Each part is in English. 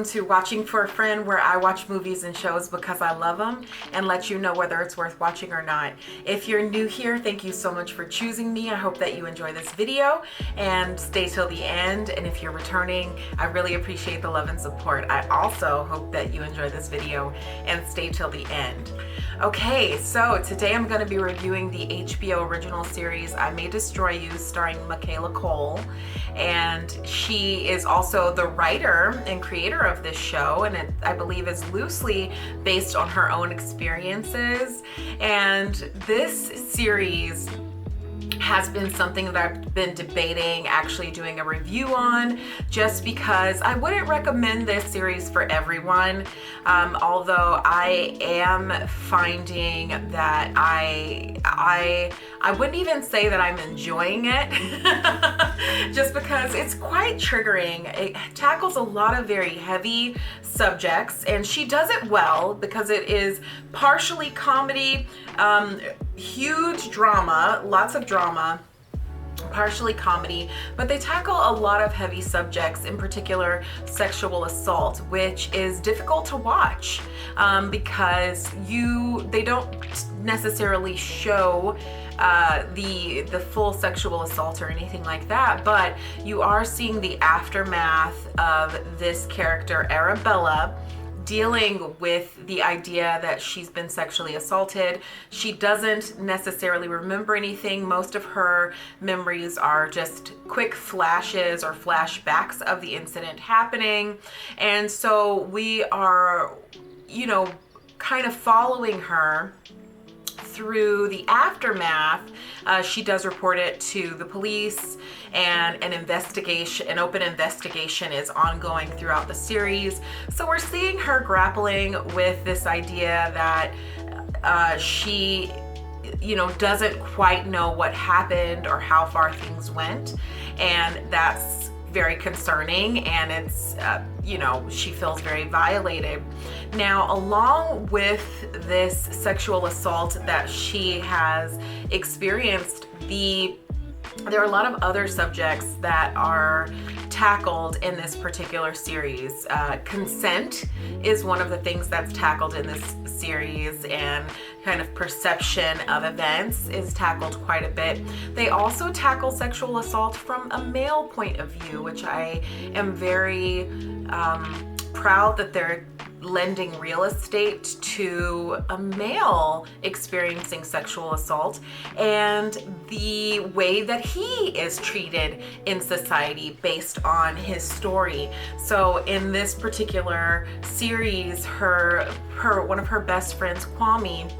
welcome to Watching for a Friend, where I watch movies and shows because I love them and let you know whether it's worth watching or not. If you're new here, thank you so much for choosing me. I hope that you enjoy this video and stay till the end. And if you're returning, I really appreciate the love and support. I also hope that you enjoy this video and stay till the end. Okay, so today I'm going to be reviewing the HBO Original Series I May Destroy You, starring Michaela Coel. And she is also the writer and creator of this show, and it, I believe, is loosely based on her own experiences. And this series has been something that I've been debating actually doing a review on, just because I wouldn't recommend this series for everyone. Although I am finding that I wouldn't even say that I'm enjoying it, just because it's quite triggering. It tackles a lot of very heavy subjects, and she does it well because it is partially comedy, huge drama, lots of drama, partially comedy, but they tackle a lot of heavy subjects, in particular sexual assault, which is difficult to watch because they don't necessarily show the full sexual assault or anything like that, but you are seeing the aftermath of this character, Arabella, dealing with the idea that she's been sexually assaulted. She doesn't necessarily remember anything. Most of her memories are just quick flashes or flashbacks of the incident happening. And so we are, kind of following her through the aftermath. She does report it to the police, and an open investigation is ongoing throughout the series. So we're seeing her grappling with this idea that she doesn't quite know what happened or how far things went, and that's very concerning, and it's she feels very violated. Now, along with this sexual assault that she has experienced, there are a lot of other subjects that are tackled in this particular series. Consent is one of the things that's tackled in this series, and kind of perception of events is tackled quite a bit. They also tackle sexual assault from a male point of view, which I am very proud that they're lending real estate to a male experiencing sexual assault and the way that he is treated in society based on his story. So in this particular series, one of her best friends, Kwame,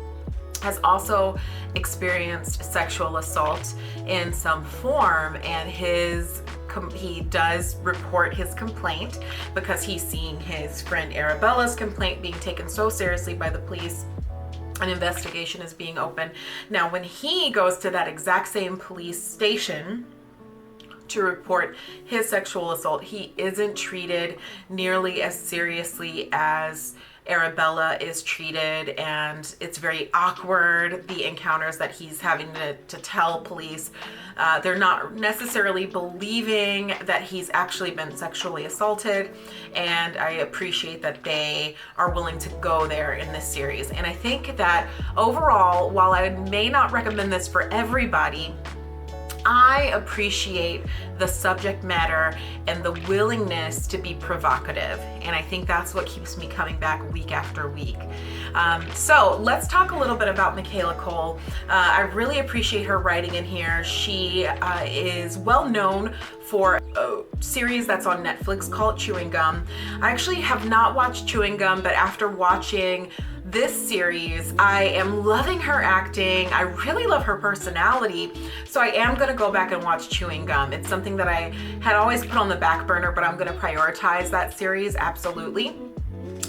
has also experienced sexual assault in some form, and he does report his complaint because he's seeing his friend Arabella's complaint being taken so seriously by the police. An investigation is being opened. Now, when he goes to that exact same police station to report his sexual assault, he isn't treated nearly as seriously as Arabella is treated, and it's very awkward, the encounters that he's having to tell police. They're not necessarily believing that he's actually been sexually assaulted, and I appreciate that they are willing to go there in this series. And I think that overall, while I may not recommend this for everybody, I appreciate the subject matter and the willingness to be provocative, and I think that's what keeps me coming back week after week. So let's talk a little bit about Michaela Coel. I really appreciate her writing in here. She is well known for a series that's on Netflix called Chewing Gum. I actually have not watched Chewing Gum, but after watching this series, I am loving her acting. I really love her personality. So I am going to go back and watch Chewing Gum. It's something that I had always put on the back burner, but I'm going to prioritize that series, absolutely.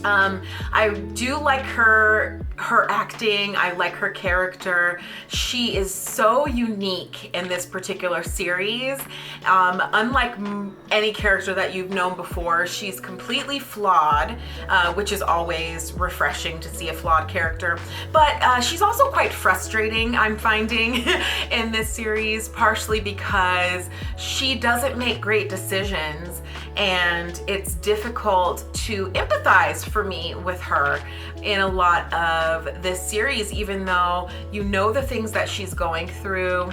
I do like her acting. I like her character. She is so unique in this particular series. Unlike any character that you've known before, she's completely flawed, which is always refreshing to see a flawed character. But she's also quite frustrating, I'm finding, in this series, partially because she doesn't make great decisions, and it's difficult to empathize for me with her in a lot of this series, even though you know the things that she's going through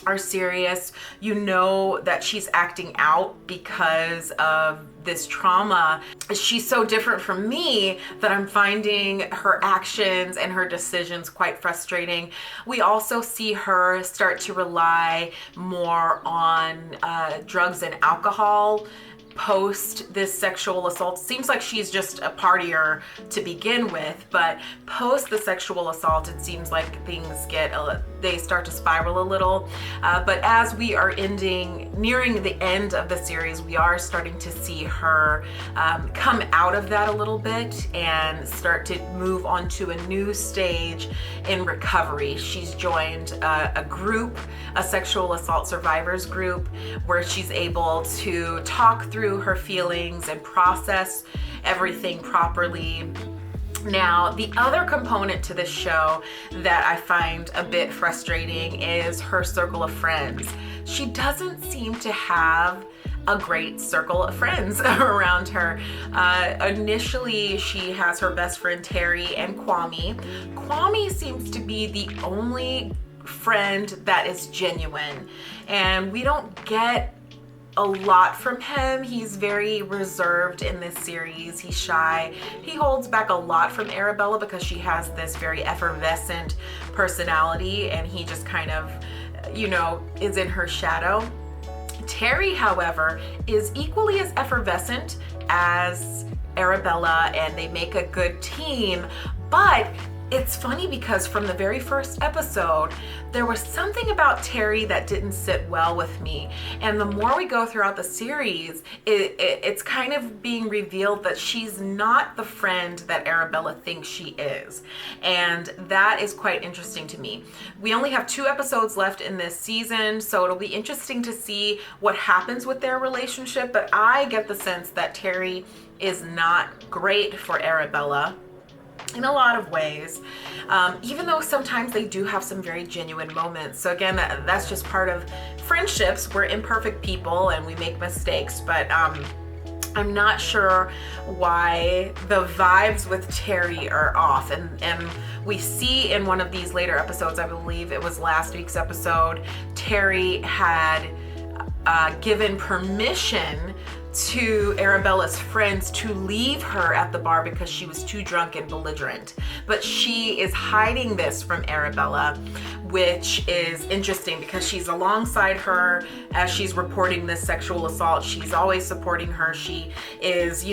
are serious. You know that she's acting out because of this trauma. She's so different from me that I'm finding her actions and her decisions quite frustrating. We also see her start to rely more on drugs and alcohol post this sexual assault. Seems like she's just a partier to begin with, but post the sexual assault, it seems like things they start to spiral a little. But as we are nearing the end of the series, we are starting to see her come out of that a little bit and start to move on to a new stage in recovery. She's joined a group, a sexual assault survivors group, where she's able to talk through her feelings and process everything properly. Now, the other component to this show that I find a bit frustrating is her circle of friends. She doesn't seem to have a great circle of friends around her. Initially, she has her best friend Terry and Kwame. Kwame seems to be the only friend that is genuine, and we don't get a lot from him. He's very reserved in this series. He's shy. He holds back a lot from Arabella because she has this very effervescent personality, and he just kind of, is in her shadow. Terry, however, is equally as effervescent as Arabella, and they make a good team. But it's funny because from the very first episode, there was something about Terry that didn't sit well with me. And the more we go throughout the series, it's kind of being revealed that she's not the friend that Arabella thinks she is. And that is quite interesting to me. We only have 2 episodes left in this season, so it'll be interesting to see what happens with their relationship. But I get the sense that Terry is not great for Arabella in a lot of ways, even though sometimes they do have some very genuine moments. So again, that's just part of friendships. We're imperfect people and we make mistakes, but I'm not sure why the vibes with Terry are off. And we see in one of these later episodes, I believe it was last week's episode, Terry had given permission to Arabella's friends to leave her at the bar because she was too drunk and belligerent. But she is hiding this from Arabella, which is interesting because she's alongside her as she's reporting this sexual assault. She's always supporting her. She is,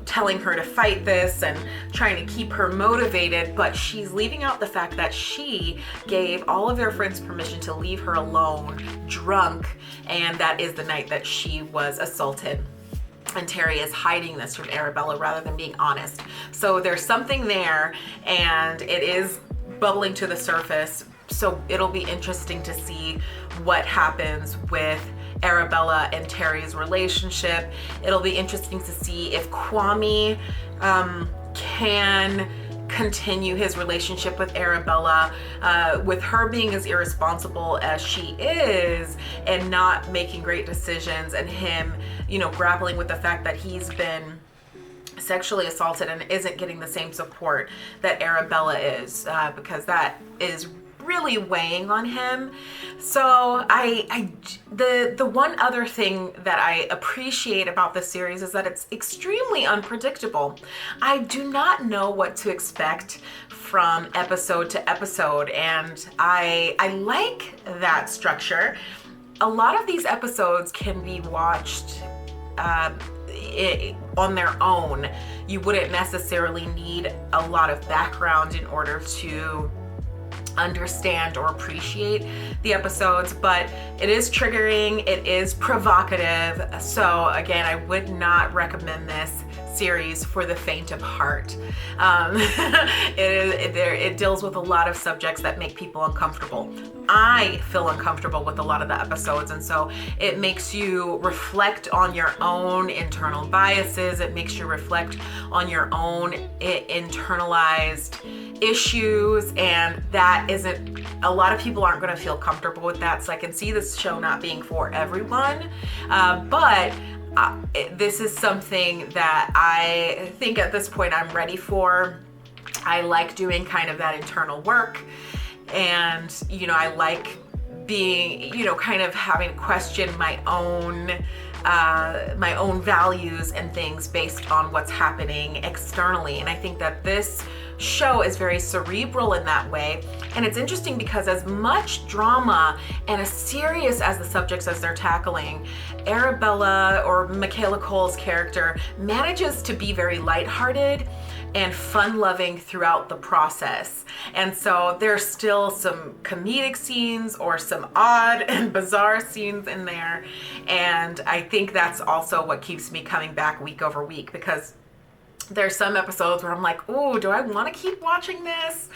telling her to fight this and trying to keep her motivated, but she's leaving out the fact that she gave all of their friends permission to leave her alone, drunk, and that is the night that she was assaulted. And Terry is hiding this from Arabella rather than being honest. So there's something there, and it is bubbling to the surface. So it'll be interesting to see what happens with Arabella and Terry's relationship. It'll be interesting to see if Kwame can continue his relationship with Arabella, with her being as irresponsible as she is and not making great decisions, and him, grappling with the fact that he's been sexually assaulted and isn't getting the same support that Arabella is, because that is really weighing on him. So the one other thing that I appreciate about this series is that it's extremely unpredictable. I do not know what to expect from episode to episode, and I like that structure. A lot of these episodes can be watched on their own. You wouldn't necessarily need a lot of background in order to understand or appreciate the episodes, but it is triggering, it is provocative. So again, I would not recommend this series for the faint of heart. It deals with a lot of subjects that make people uncomfortable. I feel uncomfortable with a lot of the episodes, and so it makes you reflect on your own internal biases. It makes you reflect on your own internalized issues, and that isn't, a lot of people aren't going to feel comfortable with that. So I can see this show not being for everyone, but this is something that I think at this point I'm ready for. I like doing kind of that internal work, and I like being, kind of having to question my own values and things based on what's happening externally. And I think that this show is very cerebral in that way. And it's interesting because as much drama and as serious as the subjects as they're tackling, Arabella, or Michaela Coel's character, manages to be very lighthearted and fun-loving throughout the process. And so there's still some comedic scenes or some odd and bizarre scenes in there. And I think that's also what keeps me coming back week over week, because there's some episodes where I'm like, ooh, do I want to keep watching this?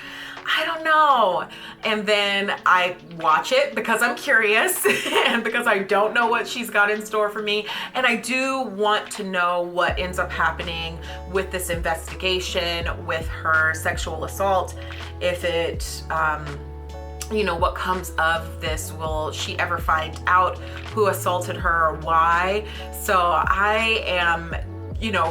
I don't know. And then I watch it because I'm curious and because I don't know what she's got in store for me. And I do want to know what ends up happening with this investigation, with her sexual assault. If it, what comes of this? Will she ever find out who assaulted her or why? So I am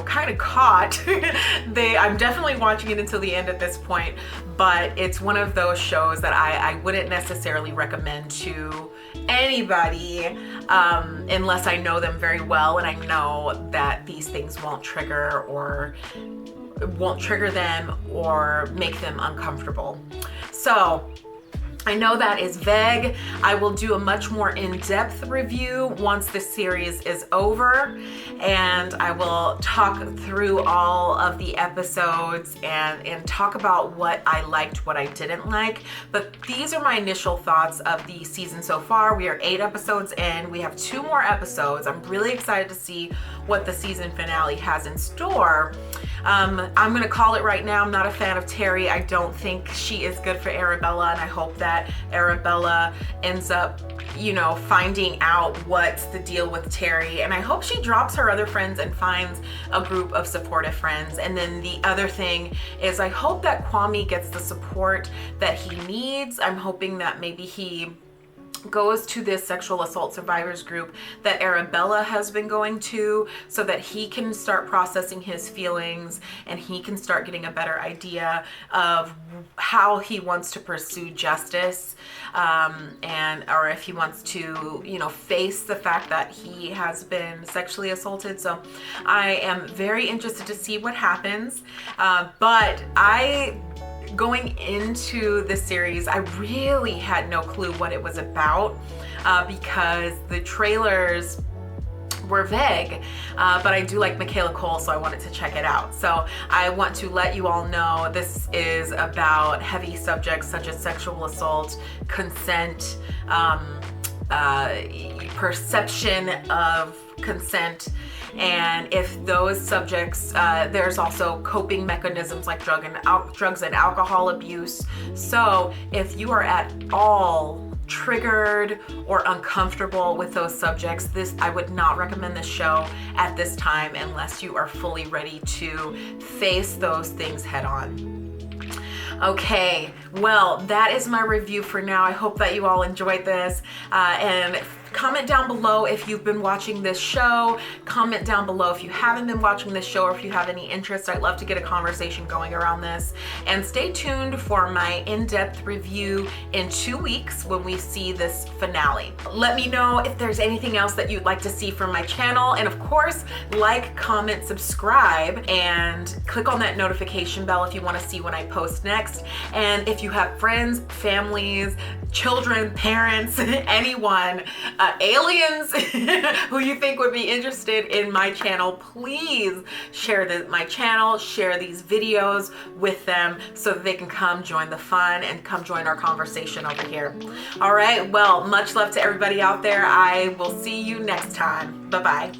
kind of caught. I'm definitely watching it until the end at this point, but it's one of those shows that I wouldn't necessarily recommend to anybody unless I know them very well and I know that these things won't trigger them or make them uncomfortable. So I know that is vague. I will do a much more in-depth review once the series is over, and I will talk through all of the episodes and talk about what I liked, what I didn't like. But these are my initial thoughts of the season so far. We are 8 episodes in. We have 2 more episodes. I'm really excited to see what the season finale has in store. I'm gonna call it right now. I'm not a fan of Terry. I don't think she is good for Arabella, and I hope that Arabella ends up, finding out what's the deal with Terry. And I hope she drops her other friends and finds a group of supportive friends. And then the other thing is I hope that Kwame gets the support that he needs. I'm hoping that maybe he goes to this sexual assault survivors group that Arabella has been going to, so that he can start processing his feelings and he can start getting a better idea of how he wants to pursue justice, or if he wants to face the fact that he has been sexually assaulted. So I am very interested to see what happens, but going into the series, I really had no clue what it was about because the trailers were vague, but I do like Michaela Coel, so I wanted to check it out. So I want to let you all know this is about heavy subjects such as sexual assault, consent, perception of consent. And if those subjects, there's also coping mechanisms like drugs and alcohol abuse. So if you are at all triggered or uncomfortable with those subjects, I would not recommend this show at this time unless you are fully ready to face those things head on. Okay, well, that is my review for now. I hope that you all enjoyed this, and comment down below if you've been watching this show. Comment down below if you haven't been watching this show or if you have any interest. I'd love to get a conversation going around this. And stay tuned for my in-depth review in 2 weeks when we see this finale. Let me know if there's anything else that you'd like to see from my channel. And of course, like, comment, subscribe, and click on that notification bell if you want to see when I post next. And if you have friends, families, children, parents, anyone, aliens who you think would be interested in my channel, please share my channel, share these videos with them so that they can come join the fun and come join our conversation over here. All right, well, much love to everybody out there. I will see you next time. Bye-bye.